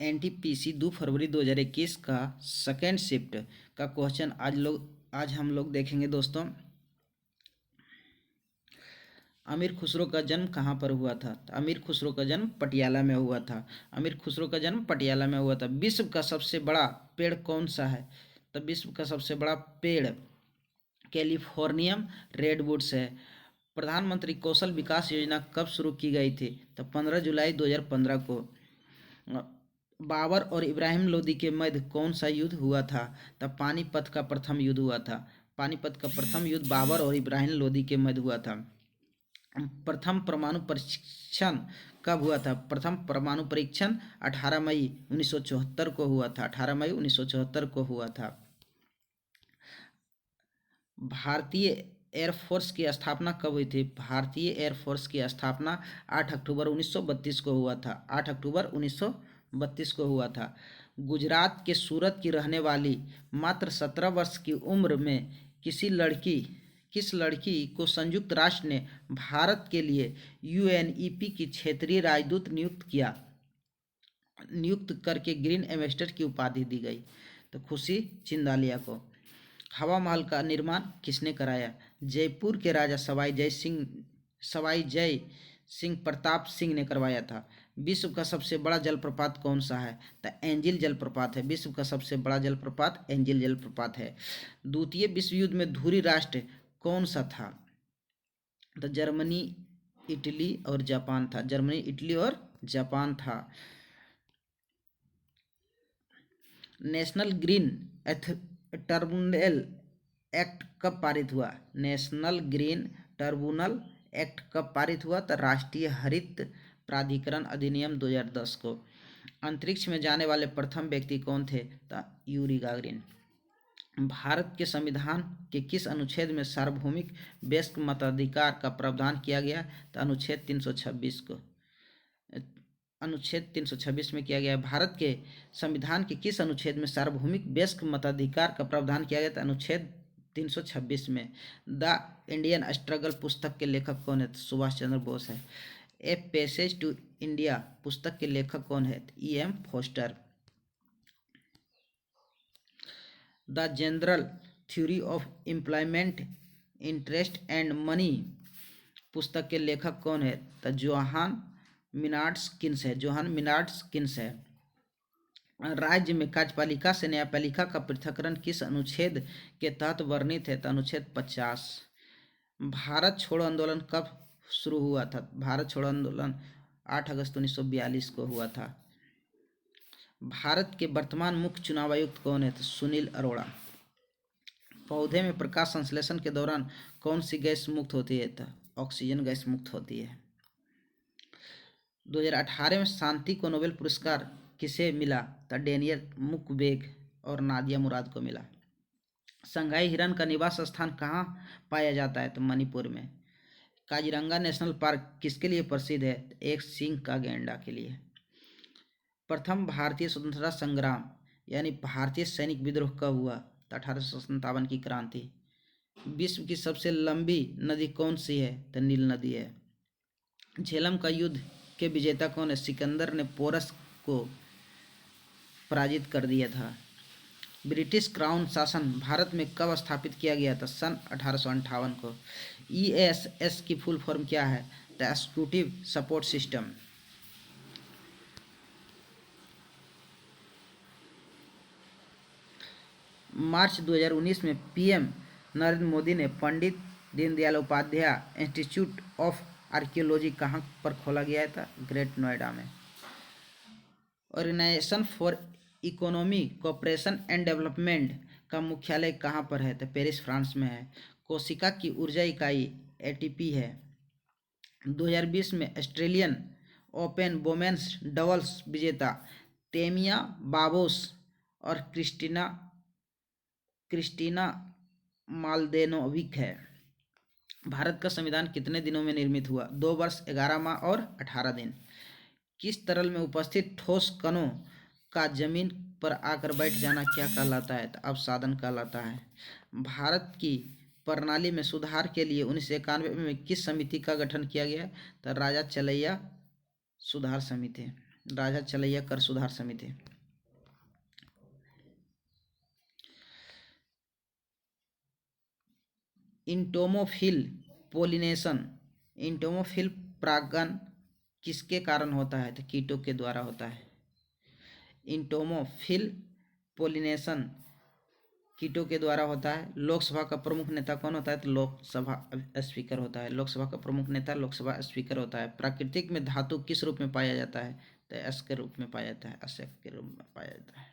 NTPC 2 फरवरी 2021 का second shift का question आज हम लोग देखेंगे दोस्तों। अमीर खुसरो का जन्म कहाँ पर हुआ था? तो अमीर खुसरो का जन्म पटियाला में हुआ था। अमीर खुसरो का जन्म पटियाला में हुआ था। विश्व का सबसे बड़ा पेड़ कौन सा है? तो विश्व का सबसे बड़ा पेड़ कैलिफोर्नियम रेडवुड्स है। प्रधानमंत्री कौशल विकास योजना कब शुरू की गई थी? तो 15 जुलाई 2015 को। बाबर और इब्राहिम लोदी के मध्य कौन सा युद्ध हुआ था? तब पानीपत का प्रथम युद्ध हुआ था। पानीपत का प्रथम युद्ध बाबर और इब्राहिम लोदी के मध्य हुआ था। प्रथम परमाणु परीक्षण कब हुआ था? प्रथम परमाणु परीक्षण 18 मई 1974 को हुआ था। 18 मई 1974 को हुआ था। भारतीय एयरफोर्स की स्थापना कब हुई थी? भारतीय एयरफोर्स की स्थापना 8 अक्टूबर 1932 को हुआ था। 8 अक्टूबर 1932 को हुआ था। गुजरात के सूरत की रहने वाली मात्र 17 वर्ष की उम्र में किस लड़की को संयुक्त राष्ट्र ने भारत के लिए यूएनईपी की क्षेत्रीय राजदूत नियुक्त करके ग्रीन एम्बेसडर की उपाधि दी गई? तो खुशी चिंदालिया को। हवा महल का निर्माण किसने कराया? जयपुर के राजा सवाई जय सिंह प्रताप सिंह ने करवाया था। विश्व का सबसे बड़ा जलप्रपात कौन सा है? तो एंजिल जलप्रपात है। विश्व का सबसे बड़ा जलप्रपात एंजिल जलप्रपात है। द्वितीय विश्व युद्ध में धुरी राष्ट्र कौन सा था? तो जर्मनी, इटली और जापान था। जर्मनी, इटली और जापान था। नेशनल ग्रीन ट्रिब्यूनल एक्ट कब पारित हुआ? नेशनल ग्रीन ट्रिब्यूनल एक्ट कब पारित हुआ? तो राष्ट्रीय हरित प्राधिकरण अधिनियम 2010 को। अंतरिक्ष में जाने वाले प्रथम व्यक्ति कौन थे? तो यूरी गागरिन। भारत के संविधान के किस अनुच्छेद में सार्वभौमिक वयस्क मताधिकार का प्रावधान किया गया? तो अनुच्छेद 326 को। अनुच्छेद 326 में किया गया है। भारत के संविधान के किस अनुच्छेद में सार्वभौमिक वयस्क मताधिकार का प्रावधान किया गया? था अनुच्छेद 326 में। द इंडियन स्ट्रगल पुस्तक के लेखक कौन है? तो सुभाष चंद्र बोस है। ए पैसेज टू इंडिया पुस्तक के लेखक कौन है? E.M. Forster. The General Theory of Employment Interest and Money पुस्तक के लेखक कौन है? तो जोहान मिनार्ड्स किन्स है। जोहान मिनार्ड्स किन्स है। राज्य में कार्यपालिका से न्यायपालिका का पृथक्करण किस अनुच्छेद के तहत वर्णित है? तो अनुच्छेद 50। भारत छोड़ो आंदोलन कब शुरू हुआ था? भारत छोड़ो आंदोलन 8 अगस्त 1942 को हुआ था। भारत के वर्तमान मुख्य चुनाव आयुक्त कौन है? तो सुनील अरोड़ा। पौधे में प्रकाश संश्लेषण के दौरान कौन सी गैस मुक्त होती है? तो ऑक्सीजन गैस मुक्त होती है। 2018 में शांति को नोबेल पुरस्कार किसे मिला? तो डेनियल मुक्वेगे और नादिया मुराद को मिला। संघाई हिरन का निवास स्थान कहाँ पाया जाता है? तो मणिपुर में। काजीरंगा नेशनल पार्क किसके लिए प्रसिद्ध है? तो एक सिंह का गैंडा के लिए। प्रथम भारतीय स्वतंत्रता संग्राम यानी भारतीय सैनिक विद्रोह कब हुआ? तो 1857 की क्रांति। विश्व की सबसे लंबी नदी कौन सी है? तो नील नदी है। झेलम का युद्ध के विजेता कौन है? सिकंदर ने पोरस को पराजित कर दिया था। ब्रिटिश क्राउन शासन भारत में कब स्थापित किया गया था? सन 1858 को। ESS की फुल फॉर्म क्या है? The executive support system. मार्च 2019 में PM नरेंद्र मोदी ने Pandit Deendayal Upadhyaya institute of archaeology कहाँ पर खोला गया था? ग्रेट नोएडा में। Organisation for economic cooperation and development का मुख्यालय कहाँ पर है? तो पेरिस, फ्रांस में है। कोशिका की ऊर्जा इकाई ATP है। 2020 में ऑस्ट्रेलियन ओपन वुमेन्स डबल्स विजेता तेमिया बाबोस और क्रिस्टीना माल्देनोविक है। भारत का संविधान कितने दिनों में निर्मित हुआ? 2 वर्ष 11 माह और 18 दिन। किस तरल में उपस्थित ठोस कणों का जमीन पर आकर बैठ जाना क्या कहलाता है? तो अवसादन कहलाता है। भारत की प्रणाली में सुधार के लिए 1991 में किस समिति का गठन किया गया? तो राजा चलैया सुधार समिति। राजा चलैया कर सुधार समिति। इंटोमोफिल पोलिनेशन, इंटोमोफिल परागण किसके कारण होता है? तो कीटों के द्वारा होता है। इंटोमोफिल पोलिनेशन कीटों के द्वारा होता है। लोकसभा का प्रमुख नेता कौन होता है? तो लोकसभा स्पीकर होता है। लोकसभा का प्रमुख नेता लोकसभा स्पीकर होता है। प्राकृतिक में धातु किस रूप में पाया जाता है? तो अयस्क के रूप में पाया जाता है। अयस्क के रूप में पाया जाता है।